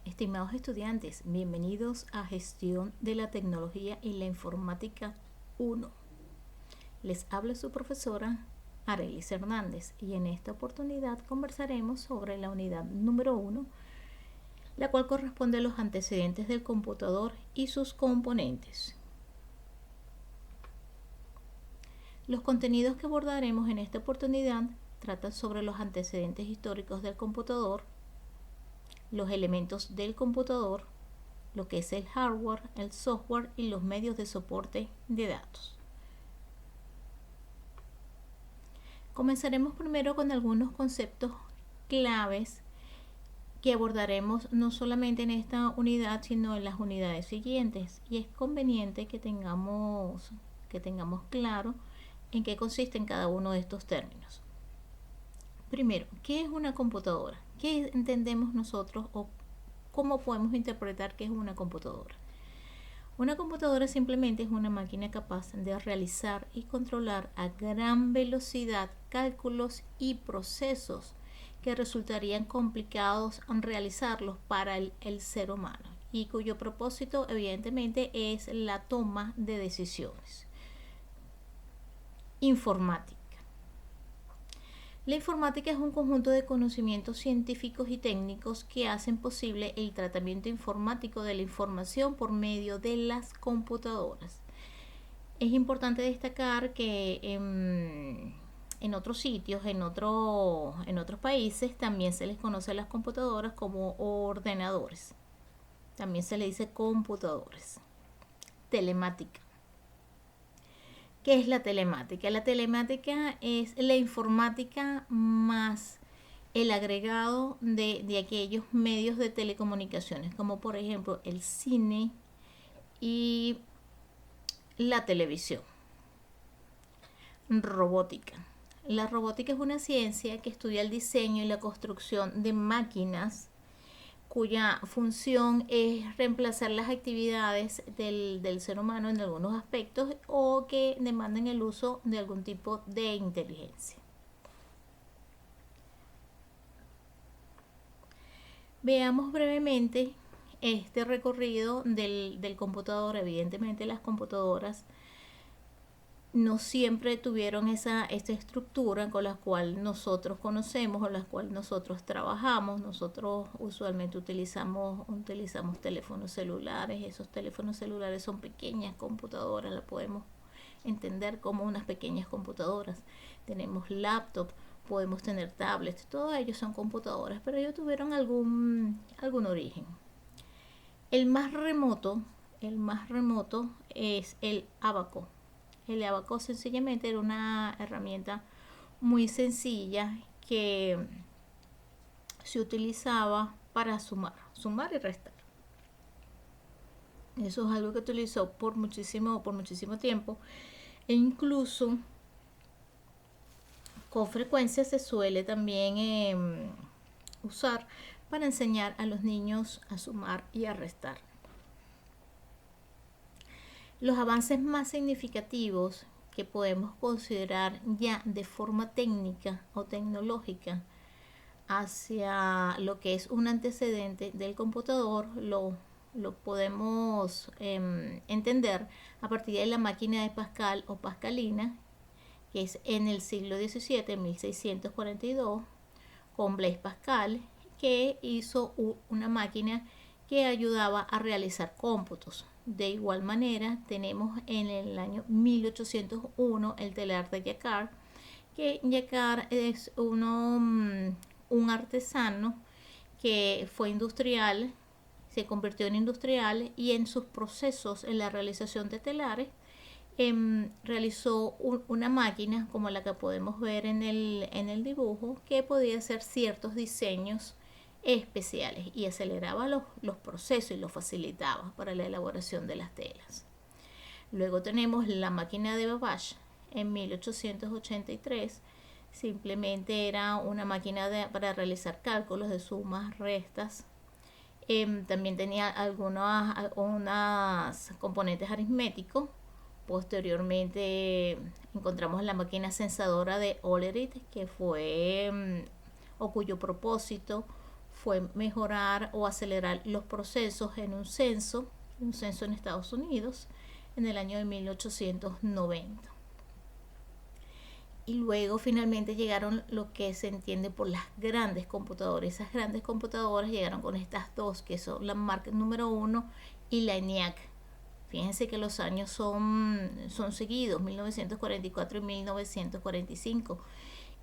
Estimados estudiantes, bienvenidos a Gestión de la Tecnología y la Informática 1. Les habla su profesora Arelis Hernández y en esta oportunidad conversaremos sobre la unidad número 1, la cual corresponde a los antecedentes del computador y sus componentes. Los contenidos que abordaremos en esta oportunidad tratan sobre los antecedentes históricos del computador, los elementos del computador, lo que es el hardware, el software y los medios de soporte de datos. Comenzaremos primero con algunos conceptos claves que abordaremos no solamente en esta unidad, sino en las unidades siguientes. Y es conveniente que tengamos claro en qué consisten cada uno de estos términos. Primero, ¿qué es una computadora? ¿Qué entendemos nosotros o cómo podemos interpretar qué es una computadora? Una computadora simplemente es una máquina capaz de realizar y controlar a gran velocidad cálculos y procesos que resultarían complicados en realizarlos para el ser humano y cuyo propósito evidentemente es la toma de decisiones. Informática. La informática es un conjunto de conocimientos científicos y técnicos que hacen posible el tratamiento informático de la información por medio de las computadoras. Es importante destacar que en otros sitios, en otros países, también se les conoce a las computadoras como ordenadores. También se le dice computadores. Telemática. ¿Qué es la telemática? La telemática es la informática más el agregado de aquellos medios de telecomunicaciones, como por ejemplo el cine y la televisión. Robótica. La robótica es una ciencia que estudia el diseño y la construcción de máquinas cuya función es reemplazar las actividades del ser humano en algunos aspectos o que demanden el uso de algún tipo de inteligencia. Veamos brevemente este recorrido del computador. Evidentemente las computadoras no siempre tuvieron esta estructura con la cual nosotros conocemos o la cual nosotros trabajamos. Nosotros usualmente utilizamos teléfonos celulares. Esos teléfonos celulares son pequeñas computadoras, la podemos entender como unas pequeñas computadoras. Tenemos laptops, podemos tener tablets, todos ellos son computadoras, pero ellos tuvieron algún origen. El más remoto es el abaco. El abaco sencillamente era una herramienta muy sencilla que se utilizaba para sumar y restar. Eso es algo que utilizó por muchísimo tiempo e incluso con frecuencia se suele también usar para enseñar a los niños a sumar y a restar. Los avances más significativos que podemos considerar ya de forma técnica o tecnológica hacia lo que es un antecedente del computador lo podemos entender a partir de la máquina de Pascal o Pascalina, que es en el siglo XVII, 1642, con Blaise Pascal, que hizo una máquina que ayudaba a realizar cómputos. De igual manera, tenemos en el año 1801 el telar de Jacquard, que Jacquard es un artesano que fue industrial, se convirtió en industrial y en sus procesos en la realización de telares realizó una máquina como la que podemos ver en el dibujo, que podía hacer ciertos diseños especiales y aceleraba los procesos y los facilitaba para la elaboración de las telas. Luego tenemos la máquina de Babbage en 1883. Simplemente era una máquina para realizar cálculos de sumas, restas. También tenía algunas componentes aritméticos. Posteriormente encontramos la máquina censadora de Hollerith, que fue o cuyo propósito fue mejorar o acelerar los procesos en un censo en Estados Unidos en el año de 1890. Y luego finalmente llegaron lo que se entiende por las grandes computadoras. Esas grandes computadoras llegaron con estas dos, que son la Mark número 1 y la ENIAC. Fíjense que los años son seguidos, 1944 y 1945.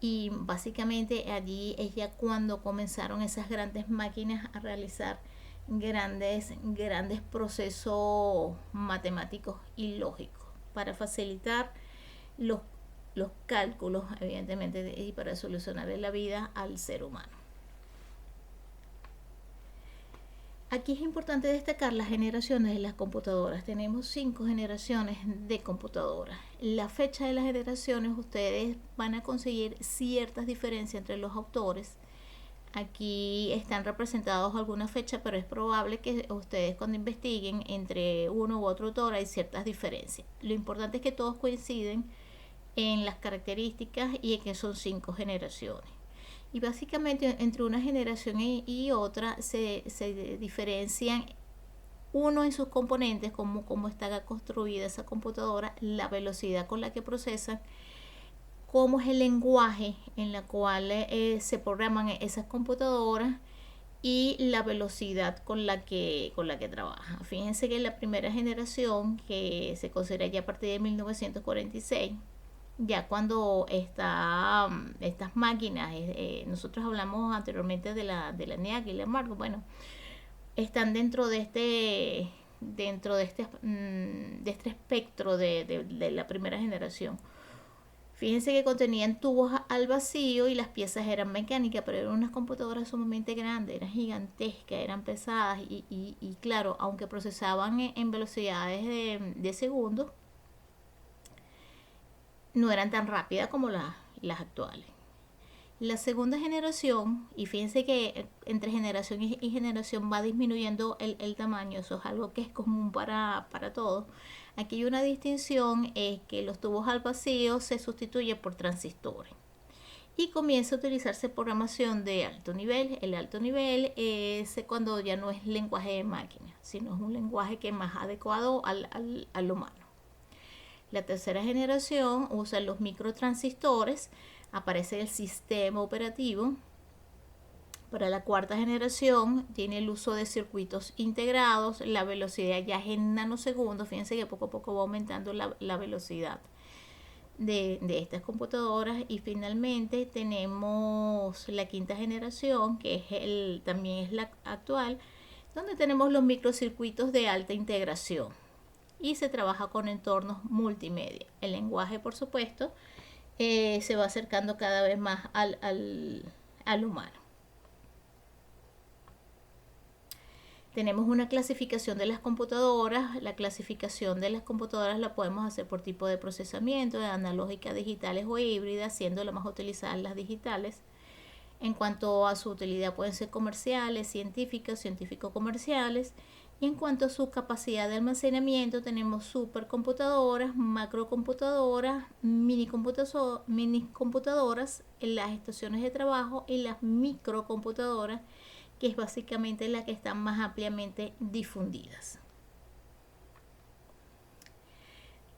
Y básicamente allí es ya cuando comenzaron esas grandes máquinas a realizar grandes procesos matemáticos y lógicos para facilitar los cálculos, evidentemente, y para solucionarle la vida al ser humano. Aquí es importante destacar las generaciones de las computadoras. Tenemos 5 generaciones de computadoras. La fecha de las generaciones, ustedes van a conseguir ciertas diferencias entre los autores. Aquí están representados algunas fechas, pero es probable que ustedes cuando investiguen entre uno u otro autor hay ciertas diferencias. Lo importante es que todos coinciden en las características y en que son 5 generaciones. Y básicamente entre una generación y otra se diferencian uno en sus componentes, cómo está construida esa computadora, la velocidad con la que procesan, cómo es el lenguaje en la cual se programan esas computadoras y la velocidad con la que trabaja. Fíjense que la primera generación, que se considera ya a partir de 1946, ya cuando estas máquinas, nosotros hablamos anteriormente de la ENIAC y la Mark, bueno, están dentro de este espectro de la primera generación. Fíjense que contenían tubos al vacío y las piezas eran mecánicas, pero eran unas computadoras sumamente grandes, eran gigantescas, eran pesadas y claro, aunque procesaban en velocidades de segundos, no eran tan rápidas como las actuales. La segunda generación, y fíjense que entre generación y generación va disminuyendo el tamaño, eso es algo que es común para todos. Aquí hay una distinción, es que los tubos al vacío se sustituyen por transistores y comienza a utilizarse programación de alto nivel. El alto nivel es cuando ya no es lenguaje de máquina, sino es un lenguaje que es más adecuado al humano. La tercera generación usa los microtransistores, aparece el sistema operativo. Para la cuarta generación tiene el uso de circuitos integrados, la velocidad ya es en nanosegundos. Fíjense que poco a poco va aumentando la velocidad de estas computadoras. Y finalmente tenemos la quinta generación, que también es la actual, donde tenemos los microcircuitos de alta integración y se trabaja con entornos multimedia. El lenguaje, por supuesto, se va acercando cada vez más al humano. Tenemos una clasificación de las computadoras. La clasificación de las computadoras la podemos hacer por tipo de procesamiento, de analógicas, digitales o híbridas, siendo las más utilizadas las digitales. En cuanto a su utilidad, pueden ser comerciales, científicas, científico-comerciales. Y en cuanto a su capacidad de almacenamiento, tenemos supercomputadoras, macrocomputadoras, mini computadoras, las estaciones de trabajo y las microcomputadoras, que es básicamente la que están más ampliamente difundidas.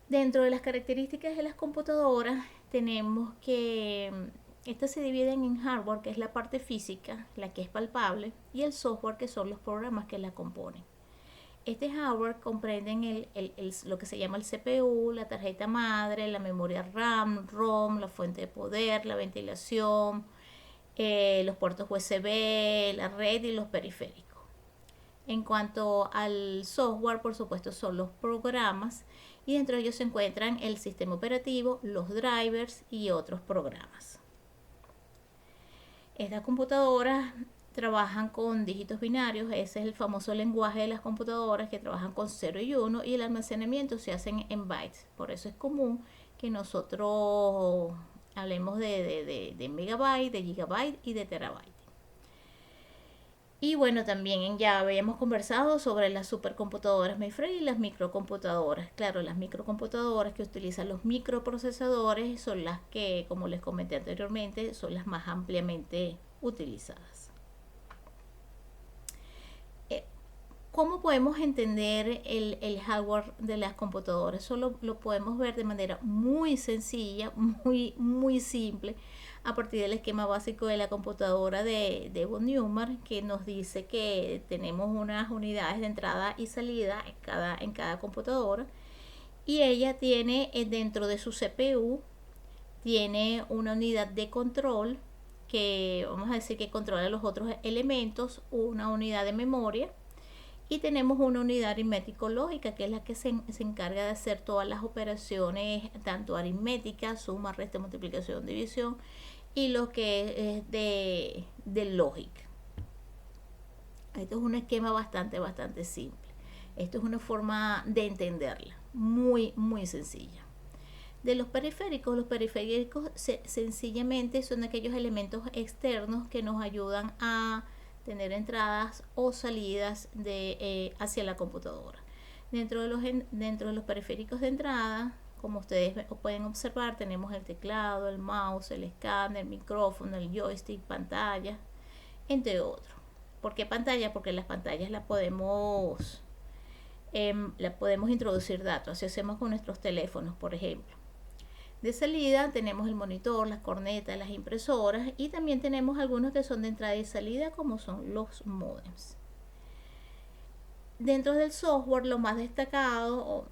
Dentro de las características de las computadoras tenemos que estas se dividen en hardware, que es la parte física, la que es palpable, y el software, que son los programas que la componen. Este hardware comprenden lo que se llama el CPU, la tarjeta madre, la memoria RAM, ROM, la fuente de poder, la ventilación, los puertos USB, la red y los periféricos. En cuanto al software, por supuesto, son los programas, y dentro de ellos se encuentran el sistema operativo, los drivers y otros programas. Estas computadoras trabajan con dígitos binarios, ese es el famoso lenguaje de las computadoras, que trabajan con 0 y 1, y el almacenamiento se hace en bytes. Por eso es común que nosotros hablemos de megabyte, de gigabyte y de terabyte. Y bueno, también ya habíamos conversado sobre las supercomputadoras mainframe y las microcomputadoras. Claro, las microcomputadoras que utilizan los microprocesadores son las que, como les comenté anteriormente, son las más ampliamente utilizadas. ¿Cómo podemos entender el hardware de las computadoras? Eso lo podemos ver de manera muy sencilla, muy simple, a partir del esquema básico de la computadora de von Neumann, que nos dice que tenemos unas unidades de entrada y salida en cada computadora, y ella tiene dentro de su CPU, tiene una unidad de control que vamos a decir que controla los otros elementos, una unidad de memoria, y tenemos una unidad aritmético-lógica, que es la que se encarga de hacer todas las operaciones, tanto aritméticas, suma, resta, multiplicación, división, y lo que es de lógica. Esto es un esquema bastante simple. Esto es una forma de entenderla, muy sencilla. De los periféricos sencillamente son aquellos elementos externos que nos ayudan a tener entradas o salidas hacia la computadora. Dentro de los periféricos de entrada, como ustedes pueden observar, tenemos el teclado, el mouse, el escáner, el micrófono, el joystick, pantalla, entre otros. ¿Por qué pantalla? Porque las pantallas las podemos introducir datos, así hacemos con nuestros teléfonos, por ejemplo. De salida tenemos el monitor, las cornetas, las impresoras, y también tenemos algunos que son de entrada y salida, como son los modems. Dentro del software, lo más destacado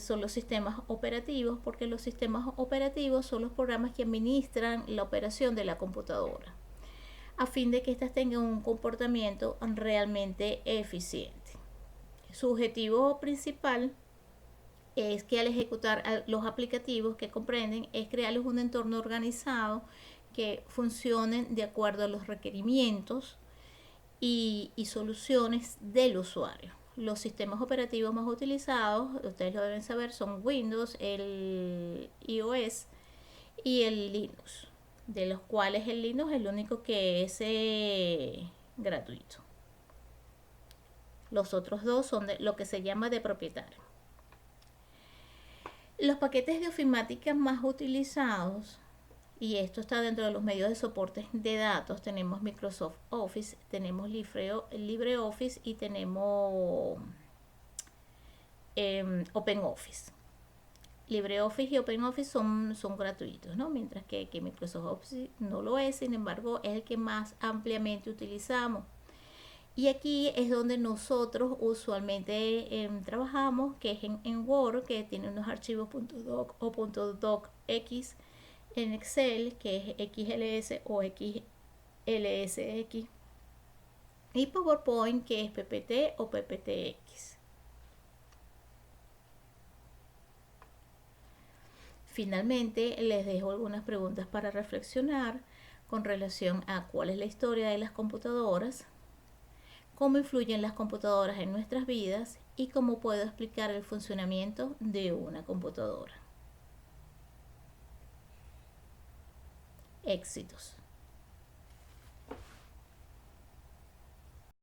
son los sistemas operativos, porque los sistemas operativos son los programas que administran la operación de la computadora, a fin de que éstas tengan un comportamiento realmente eficiente. Su objetivo principal es que al ejecutar los aplicativos que comprenden es crearles un entorno organizado que funcionen de acuerdo a los requerimientos y soluciones del usuario. Los sistemas operativos más utilizados, ustedes lo deben saber, son Windows, el iOS y el Linux, de los cuales el Linux es el único que es gratuito. Los otros dos son de lo que se llama de propietario. Los paquetes de ofimática más utilizados, y esto está dentro de los medios de soporte de datos, tenemos Microsoft Office, tenemos LibreOffice y tenemos OpenOffice. LibreOffice y OpenOffice son gratuitos, ¿no? Mientras que Microsoft Office no lo es, sin embargo es el que más ampliamente utilizamos. Y aquí es donde nosotros usualmente trabajamos, que es en Word, que tiene unos archivos .doc o .docx, en Excel, que es XLS o XLSX, y PowerPoint, que es PPT o PPTX. Finalmente, les dejo algunas preguntas para reflexionar con relación a cuál es la historia de las computadoras, cómo influyen las computadoras en nuestras vidas y cómo puedo explicar el funcionamiento de una computadora. Éxitos.